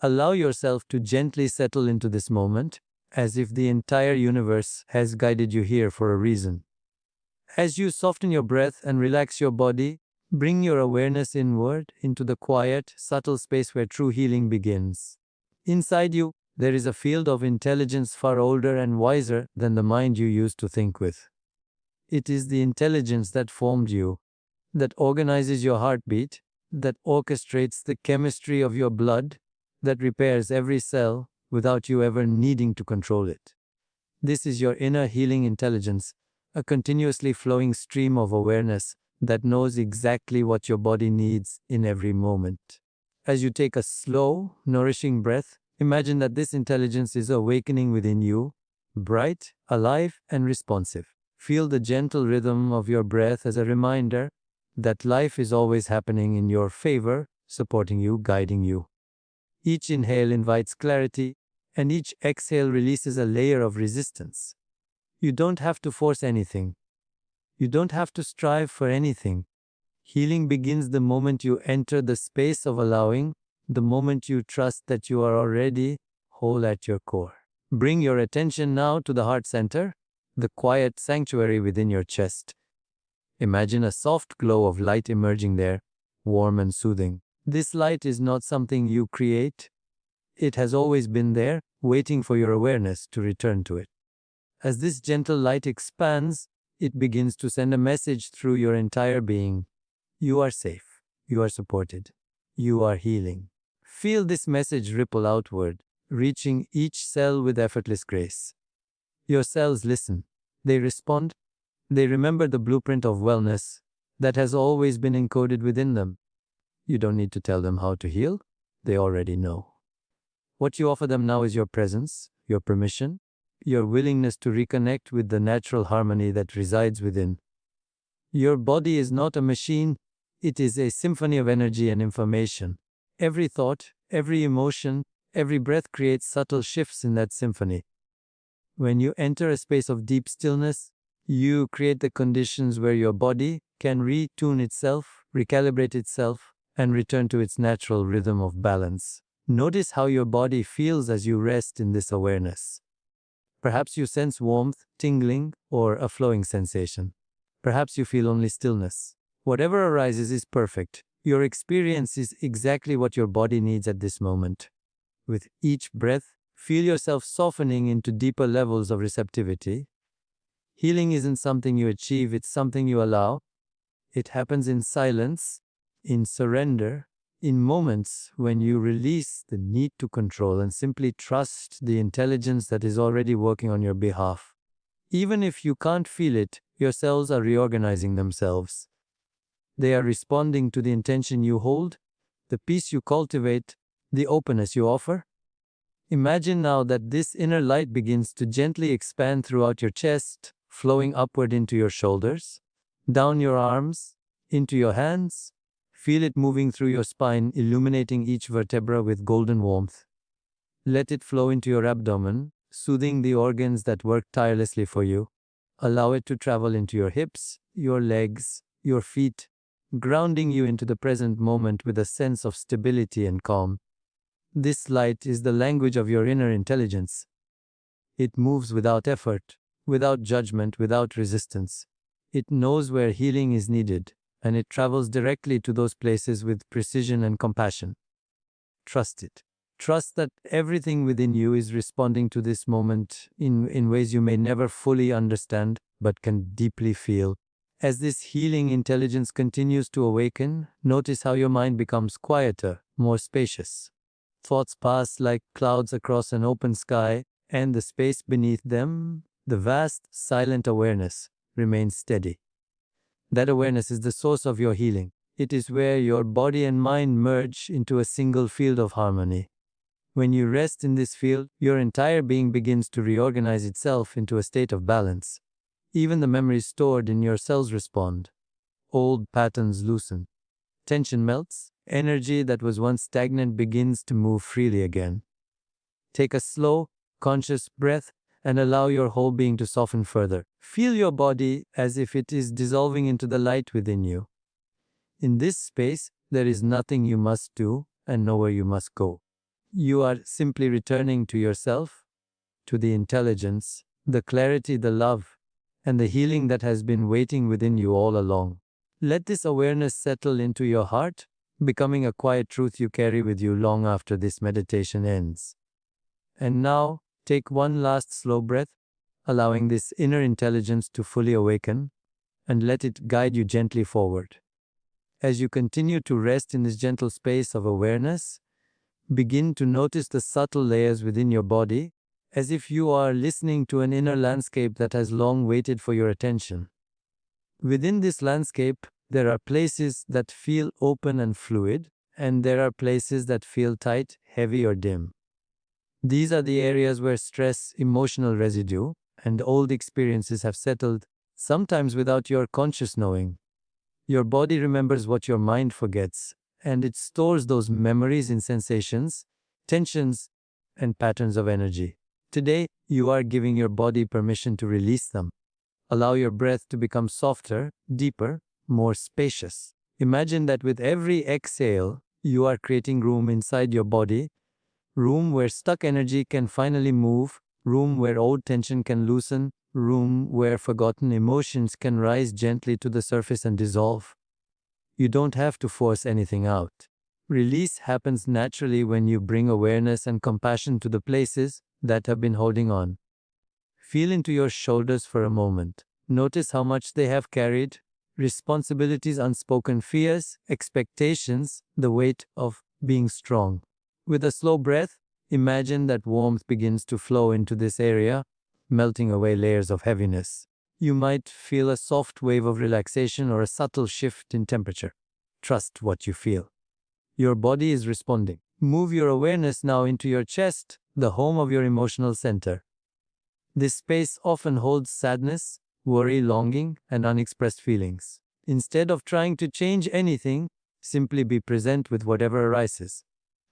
Allow yourself to gently settle into this moment, as if the entire universe has guided you here for a reason. As you soften your breath and relax your body, bring your awareness inward into the quiet, subtle space where true healing begins. Inside you, there is a field of intelligence far older and wiser than the mind you used to think with. It is the intelligence that formed you, that organizes your heartbeat, that orchestrates the chemistry of your blood, that repairs every cell without you ever needing to control it. This is your inner healing intelligence, a continuously flowing stream of awareness that knows exactly what your body needs in every moment. As you take a slow, nourishing breath, imagine that this intelligence is awakening within you, bright, alive, and responsive. Feel the gentle rhythm of your breath as a reminder that life is always happening in your favor, supporting you, guiding you. Each inhale invites clarity, and each exhale releases a layer of resistance. You don't have to force anything. You don't have to strive for anything. Healing begins the moment you enter the space of allowing, the moment you trust that you are already whole at your core. Bring your attention now to the heart center, the quiet sanctuary within your chest. Imagine a soft glow of light emerging there, warm and soothing. This light is not something you create. It has always been there, waiting for your awareness to return to it. As this gentle light expands, it begins to send a message through your entire being. You are safe. You are supported. You are healing. Feel this message ripple outward, reaching each cell with effortless grace. Your cells listen. They respond. They remember the blueprint of wellness that has always been encoded within them. You don't need to tell them how to heal. They already know. What you offer them now is your presence, your permission, your willingness to reconnect with the natural harmony that resides within. Your body is not a machine. It is a symphony of energy and information. Every thought, every emotion, every breath creates subtle shifts in that symphony. When you enter a space of deep stillness, you create the conditions where your body can retune itself, recalibrate itself, and return to its natural rhythm of balance. Notice how your body feels as you rest in this awareness. Perhaps you sense warmth, tingling, or a flowing sensation. Perhaps you feel only stillness. Whatever arises is perfect. Your experience is exactly what your body needs at this moment. With each breath, feel yourself softening into deeper levels of receptivity. Healing isn't something you achieve, it's something you allow. It happens in silence, in surrender, in moments when you release the need to control and simply trust the intelligence that is already working on your behalf. Even if you can't feel it, your cells are reorganizing themselves. They are responding to the intention you hold, the peace you cultivate, the openness you offer. Imagine now that this inner light begins to gently expand throughout your chest, flowing upward into your shoulders, down your arms, into your hands. Feel it moving through your spine, illuminating each vertebra with golden warmth. Let it flow into your abdomen, soothing the organs that work tirelessly for you. Allow it to travel into your hips, your legs, your feet, grounding you into the present moment with a sense of stability and calm. This light is the language of your inner intelligence. It moves without effort, without judgment, without resistance. It knows where healing is needed, and it travels directly to those places with precision and compassion. Trust it. Trust that everything within you is responding to this moment in ways you may never fully understand, but can deeply feel. As this healing intelligence continues to awaken, notice how your mind becomes quieter, more spacious. Thoughts pass like clouds across an open sky, and the space beneath them, the vast, silent awareness, remains steady. That awareness is the source of your healing. It is where your body and mind merge into a single field of harmony. When you rest in this field, your entire being begins to reorganize itself into a state of balance. Even the memories stored in your cells respond. Old patterns loosen. Tension melts. Energy that was once stagnant begins to move freely again. Take a slow, conscious breath and allow your whole being to soften further. Feel your body as if it is dissolving into the light within you. In this space, there is nothing you must do and nowhere you must go. You are simply returning to yourself, to the intelligence, the clarity, the love, and the healing that has been waiting within you all along. Let this awareness settle into your heart, becoming a quiet truth you carry with you long after this meditation ends. And now, take one last slow breath, allowing this inner intelligence to fully awaken, and let it guide you gently forward. As you continue to rest in this gentle space of awareness, begin to notice the subtle layers within your body, as if you are listening to an inner landscape that has long waited for your attention. Within this landscape, there are places that feel open and fluid, and there are places that feel tight, heavy, or dim. These are the areas where stress, emotional residue, and old experiences have settled, sometimes without your conscious knowing. Your body remembers what your mind forgets, and it stores those memories in sensations, tensions, and patterns of energy. Today, you are giving your body permission to release them. Allow your breath to become softer, deeper, more spacious. Imagine that with every exhale, you are creating room inside your body, room where stuck energy can finally move, room where old tension can loosen, room where forgotten emotions can rise gently to the surface and dissolve. You don't have to force anything out. Release happens naturally when you bring awareness and compassion to the places that have been holding on. Feel into your shoulders for a moment. Notice how much they have carried: responsibilities, unspoken fears, expectations, the weight of being strong. With a slow breath, imagine that warmth begins to flow into this area, melting away layers of heaviness. You might feel a soft wave of relaxation or a subtle shift in temperature. Trust what you feel. Your body is responding. Move your awareness now into your chest, the home of your emotional center. This space often holds sadness, worry, longing, and unexpressed feelings. Instead of trying to change anything, simply be present with whatever arises.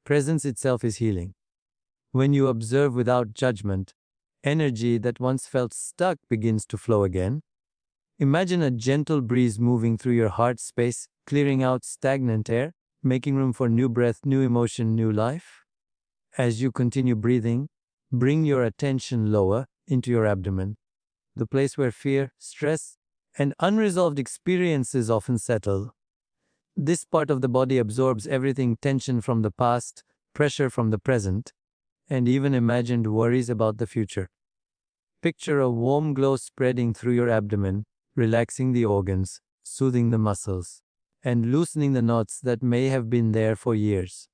Presence itself is healing. When you observe without judgment, energy that once felt stuck begins to flow again. Imagine a gentle breeze moving through your heart space, clearing out stagnant air, making room for new breath, new emotion, new life. As you continue breathing, bring your attention lower into your abdomen, the place where fear, stress, and unresolved experiences often settle. This part of the body absorbs everything: tension from the past, pressure from the present, and even imagined worries about the future. Picture a warm glow spreading through your abdomen, relaxing the organs, soothing the muscles, and loosening the knots that may have been there for years.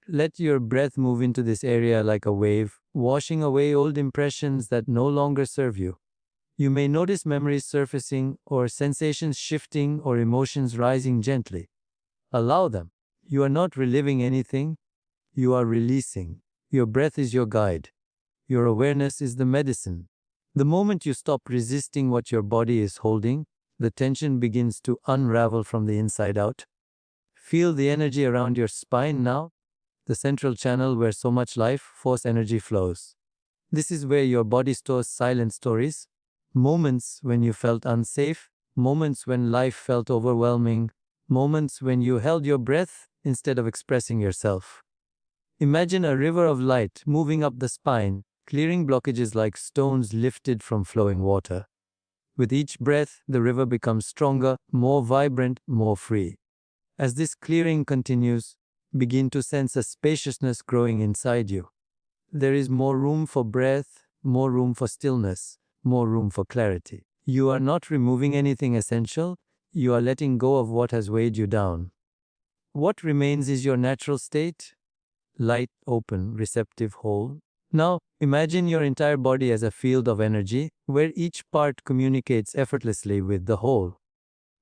Let your breath move into this area like a wave, washing away old impressions that no longer serve you. You may notice memories surfacing, or sensations shifting, or emotions rising gently. Allow them. You are not reliving anything, you are releasing. Your breath is your guide. Your awareness is the medicine. The moment you stop resisting what your body is holding, the tension begins to unravel from the inside out. Feel the energy around your spine now, the central channel where so much life force energy flows. This is where your body stores silent stories, moments when you felt unsafe, moments when life felt overwhelming, moments when you held your breath instead of expressing yourself. Imagine a river of light moving up the spine, clearing blockages like stones lifted from flowing water. With each breath, the river becomes stronger, more vibrant, more free. As this clearing continues, begin to sense a spaciousness growing inside you. There is more room for breath, more room for stillness, more room for clarity. You are not removing anything essential, you are letting go of what has weighed you down. What remains is your natural state: light, open, receptive, whole. Now, imagine your entire body as a field of energy, where each part communicates effortlessly with the whole.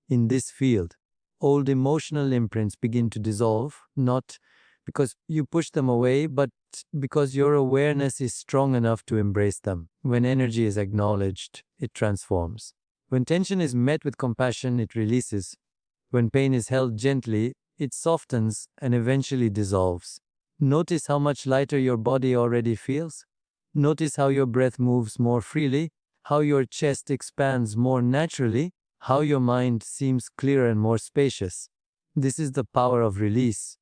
In this field, old emotional imprints begin to dissolve, not because you push them away, but because your awareness is strong enough to embrace them. When energy is acknowledged, it transforms. When tension is met with compassion, it releases. When pain is held gently, it softens and eventually dissolves. Notice how much lighter your body already feels. Notice how your breath moves more freely, how your chest expands more naturally, how your mind seems clearer and more spacious. This is the power of release.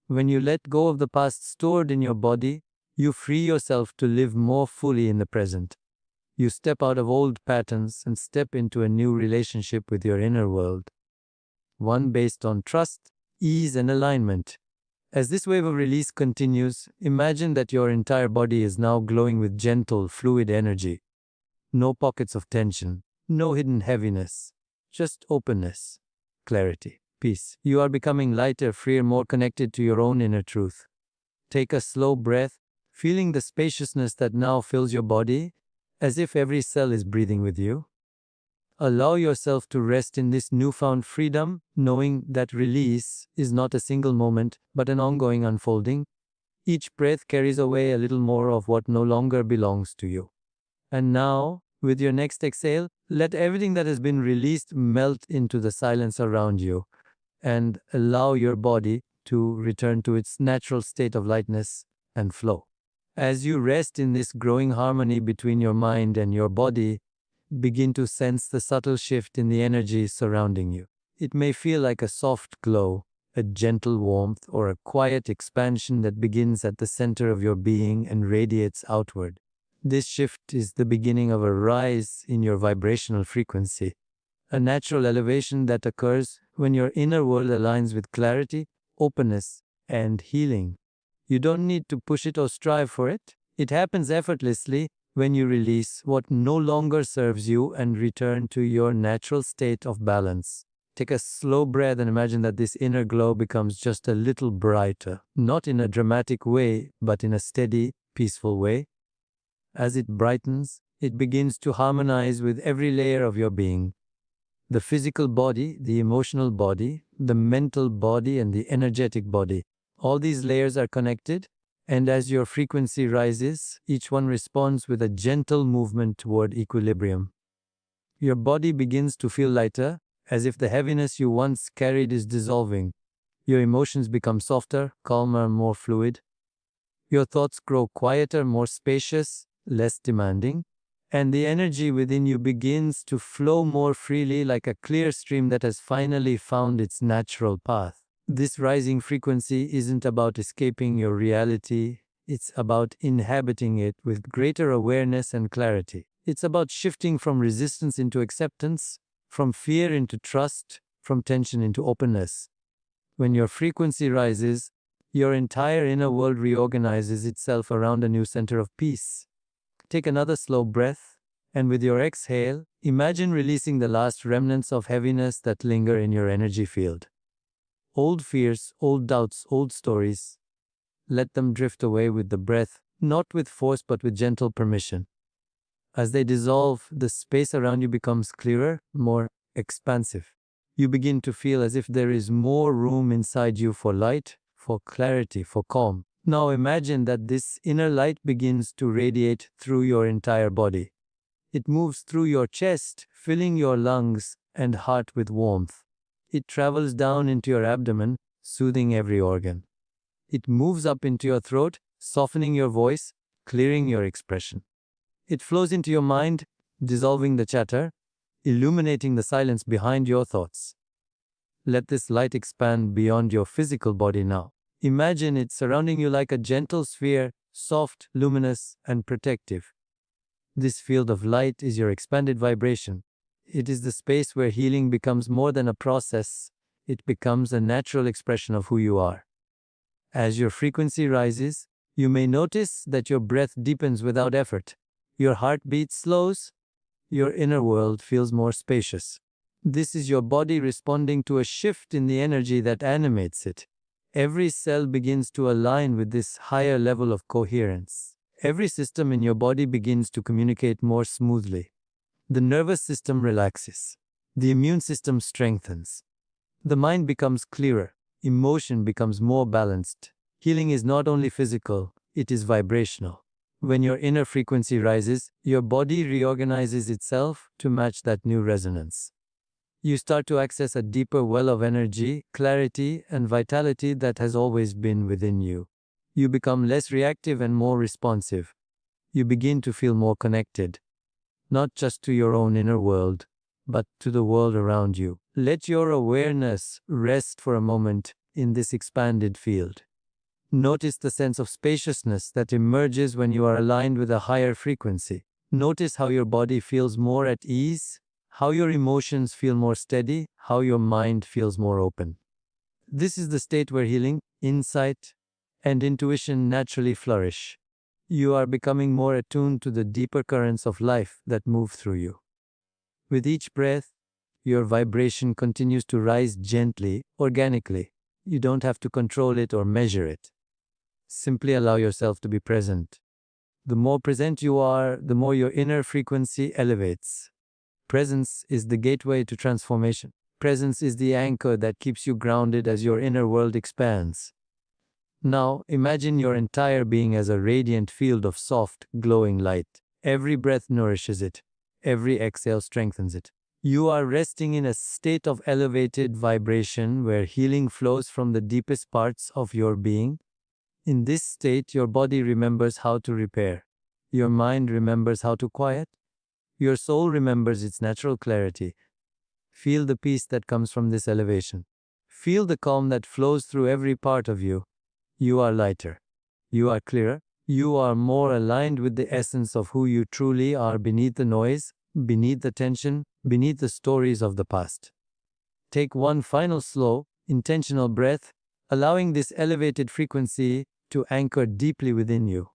When you let go of the past stored in your body, you free yourself to live more fully in the present. You step out of old patterns and step into a new relationship with your inner world, one based on trust, ease, and alignment. As this wave of release continues, imagine that your entire body is now glowing with gentle, fluid energy. No pockets of tension, no hidden heaviness, just openness, clarity, peace. You are becoming lighter, freer, more connected to your own inner truth. Take a slow breath, feeling the spaciousness that now fills your body, as if every cell is breathing with you. Allow yourself to rest in this newfound freedom, knowing that release is not a single moment, but an ongoing unfolding. Each breath carries away a little more of what no longer belongs to you. And now, with your next exhale, let everything that has been released melt into the silence around you, and allow your body to return to its natural state of lightness and flow. As you rest in this growing harmony between your mind and your body, begin to sense the subtle shift in the energy surrounding you. It may feel like a soft glow, a gentle warmth, or a quiet expansion that begins at the center of your being and radiates outward. This shift is the beginning of a rise in your vibrational frequency, a natural elevation that occurs when your inner world aligns with clarity, openness, and healing. You don't need to push it or strive for it. It happens effortlessly when you release what no longer serves you and return to your natural state of balance. Take a slow breath and imagine that this inner glow becomes just a little brighter, not in a dramatic way, but in a steady, peaceful way. As it brightens, it begins to harmonize with every layer of your being. The physical body, the emotional body, the mental body, and the energetic body. All these layers are connected, and as your frequency rises, each one responds with a gentle movement toward equilibrium. Your body begins to feel lighter, as if the heaviness you once carried is dissolving. Your emotions become softer, calmer, more fluid. Your thoughts grow quieter, more spacious, less demanding, and the energy within you begins to flow more freely like a clear stream that has finally found its natural path. This rising frequency isn't about escaping your reality, it's about inhabiting it with greater awareness and clarity. It's about shifting from resistance into acceptance, from fear into trust, from tension into openness. When your frequency rises, your entire inner world reorganizes itself around a new center of peace. Take another slow breath, and with your exhale, imagine releasing the last remnants of heaviness that linger in your energy field. Old fears, old doubts, old stories. Let them drift away with the breath, not with force but with gentle permission. As they dissolve, the space around you becomes clearer, more expansive. You begin to feel as if there is more room inside you for light, for clarity, for calm. Now imagine that this inner light begins to radiate through your entire body. It moves through your chest, filling your lungs and heart with warmth. It travels down into your abdomen, soothing every organ. It moves up into your throat, softening your voice, clearing your expression. It flows into your mind, dissolving the chatter, illuminating the silence behind your thoughts. Let this light expand beyond your physical body now. Imagine it surrounding you like a gentle sphere, soft, luminous, and protective. This field of light is your expanded vibration. It is the space where healing becomes more than a process. It becomes a natural expression of who you are. As your frequency rises, you may notice that your breath deepens without effort. Your heartbeat slows. Your inner world feels more spacious. This is your body responding to a shift in the energy that animates it. Every cell begins to align with this higher level of coherence. Every system in your body begins to communicate more smoothly. The nervous system relaxes. The immune system strengthens. The mind becomes clearer. Emotion becomes more balanced. Healing is not only physical, it is vibrational. When your inner frequency rises, your body reorganizes itself to match that new resonance. You start to access a deeper well of energy, clarity, and vitality that has always been within you. You become less reactive and more responsive. You begin to feel more connected, not just to your own inner world, but to the world around you. Let your awareness rest for a moment in this expanded field. Notice the sense of spaciousness that emerges when you are aligned with a higher frequency. Notice how your body feels more at ease, how your emotions feel more steady, how your mind feels more open. This is the state where healing, insight, and intuition naturally flourish. You are becoming more attuned to the deeper currents of life that move through you. With each breath, your vibration continues to rise gently, organically. You don't have to control it or measure it. Simply allow yourself to be present. The more present you are, the more your inner frequency elevates. Presence is the gateway to transformation. Presence is the anchor that keeps you grounded as your inner world expands. Now, imagine your entire being as a radiant field of soft, glowing light. Every breath nourishes it. Every exhale strengthens it. You are resting in a state of elevated vibration where healing flows from the deepest parts of your being. In this state, your body remembers how to repair. Your mind remembers how to quiet. Your soul remembers its natural clarity. Feel the peace that comes from this elevation. Feel the calm that flows through every part of you. You are lighter. You are clearer. You are more aligned with the essence of who you truly are beneath the noise, beneath the tension, beneath the stories of the past. Take one final slow, intentional breath, allowing this elevated frequency to anchor deeply within you,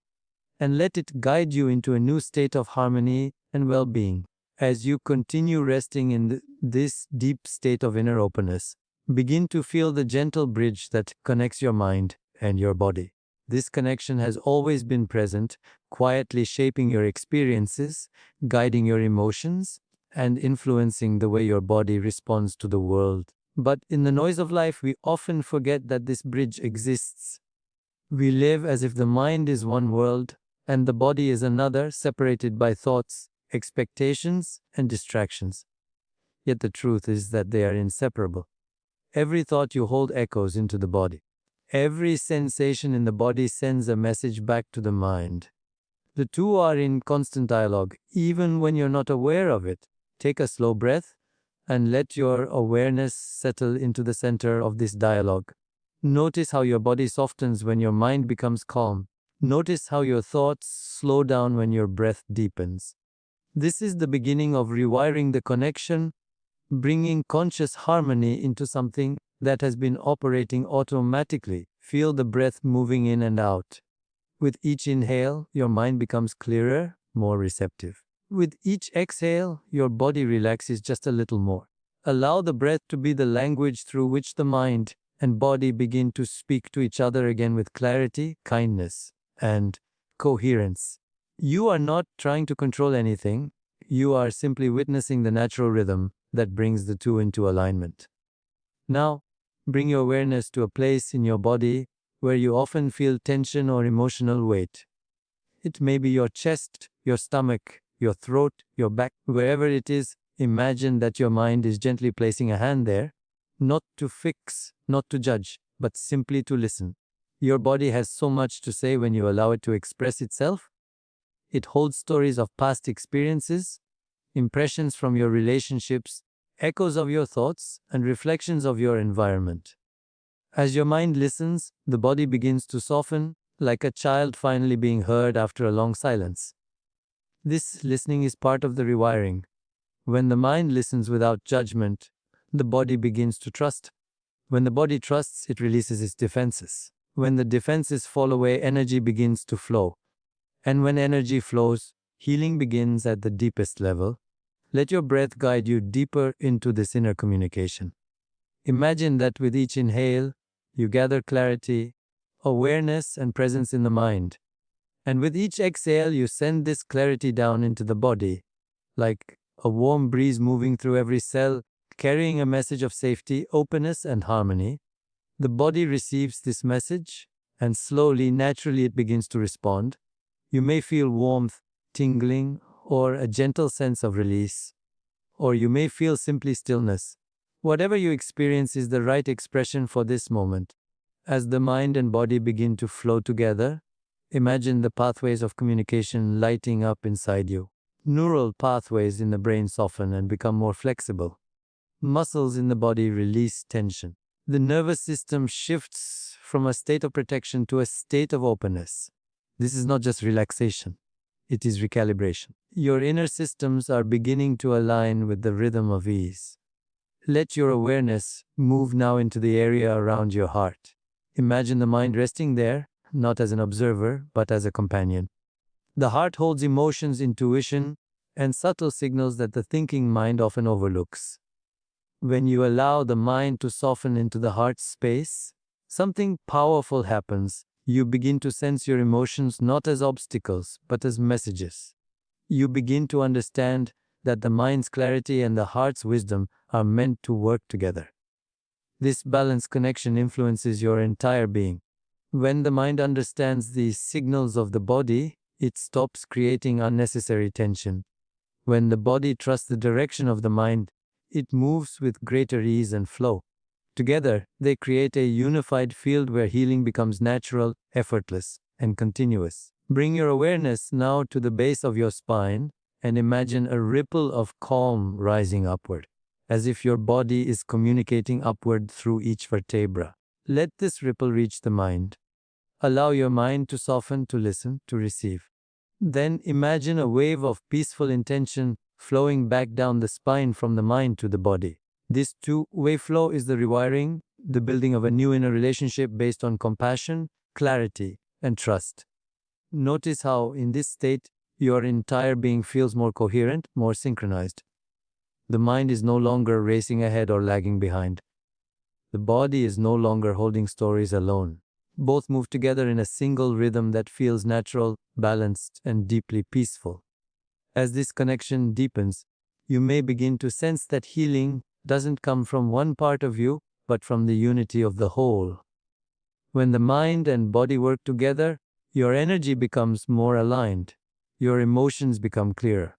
and let it guide you into a new state of harmony and well-being. As you continue resting in this deep state of inner openness, begin to feel the gentle bridge that connects your mind and your body. This connection has always been present, quietly shaping your experiences, guiding your emotions, and influencing the way your body responds to the world. But in the noise of life, we often forget that this bridge exists. We live as if the mind is one world and the body is another, separated by thoughts, expectations, and distractions. Yet the truth is that they are inseparable. Every thought you hold echoes into the body. Every sensation in the body sends a message back to the mind. The two are in constant dialogue, even when you're not aware of it. Take a slow breath and let your awareness settle into the center of this dialogue. Notice how your body softens when your mind becomes calm. Notice how your thoughts slow down when your breath deepens. This is the beginning of rewiring the connection, bringing conscious harmony into something that has been operating automatically. Feel the breath moving in and out. With each inhale, your mind becomes clearer, more receptive. With each exhale, your body relaxes just a little more. Allow the breath to be the language through which the mind and body begin to speak to each other again with clarity, kindness, and coherence. You are not trying to control anything. You are simply witnessing the natural rhythm that brings the two into alignment. Now, bring your awareness to a place in your body where you often feel tension or emotional weight. It may be your chest, your stomach, your throat, your back, wherever it is. Imagine that your mind is gently placing a hand there, not to fix, not to judge, but simply to listen. Your body has so much to say when you allow it to express itself. It holds stories of past experiences, impressions from your relationships, echoes of your thoughts, and reflections of your environment. As your mind listens, the body begins to soften, like a child finally being heard after a long silence. This listening is part of the rewiring. When the mind listens without judgment, the body begins to trust. When the body trusts, it releases its defenses. When the defenses fall away, energy begins to flow. And when energy flows, healing begins at the deepest level. Let your breath guide you deeper into this inner communication. Imagine that with each inhale, you gather clarity, awareness, and presence in the mind. And with each exhale, you send this clarity down into the body, like a warm breeze moving through every cell, carrying a message of safety, openness, and harmony. The body receives this message, and slowly, naturally, it begins to respond. You may feel warmth, tingling, or a gentle sense of release. Or you may feel simply stillness. Whatever you experience is the right expression for this moment. As the mind and body begin to flow together, imagine the pathways of communication lighting up inside you. Neural pathways in the brain soften and become more flexible. Muscles in the body release tension. The nervous system shifts from a state of protection to a state of openness. This is not just relaxation, it is recalibration. Your inner systems are beginning to align with the rhythm of ease. Let your awareness move now into the area around your heart. Imagine the mind resting there, not as an observer, but as a companion. The heart holds emotions, intuition, and subtle signals that the thinking mind often overlooks. When you allow the mind to soften into the heart space, something powerful happens. You begin to sense your emotions not as obstacles, but as messages. You begin to understand that the mind's clarity and the heart's wisdom are meant to work together. This balanced connection influences your entire being. When the mind understands the signals of the body, it stops creating unnecessary tension. When the body trusts the direction of the mind, it moves with greater ease and flow. Together, they create a unified field where healing becomes natural, effortless, and continuous. Bring your awareness now to the base of your spine and imagine a ripple of calm rising upward, as if your body is communicating upward through each vertebra. Let this ripple reach the mind. Allow your mind to soften, to listen, to receive. Then imagine a wave of peaceful intention flowing back down the spine from the mind to the body. This two-way flow is the rewiring, the building of a new inner relationship based on compassion, clarity, and trust. Notice how, in this state, your entire being feels more coherent, more synchronized. The mind is no longer racing ahead or lagging behind. The body is no longer holding stories alone. Both move together in a single rhythm that feels natural, balanced, and deeply peaceful. As this connection deepens, you may begin to sense that healing doesn't come from one part of you, but from the unity of the whole. When the mind and body work together, your energy becomes more aligned. Your emotions become clearer.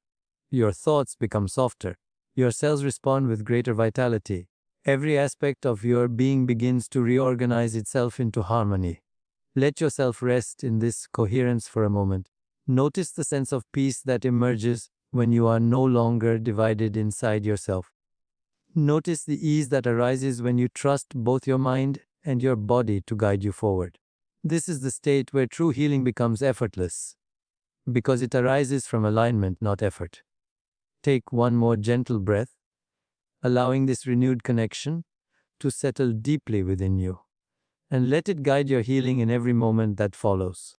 Your thoughts become softer. Your cells respond with greater vitality. Every aspect of your being begins to reorganize itself into harmony. Let yourself rest in this coherence for a moment. Notice the sense of peace that emerges when you are no longer divided inside yourself. Notice the ease that arises when you trust both your mind and your body to guide you forward. This is the state where true healing becomes effortless, because it arises from alignment, not effort. Take one more gentle breath, allowing this renewed connection to settle deeply within you, and let it guide your healing in every moment that follows.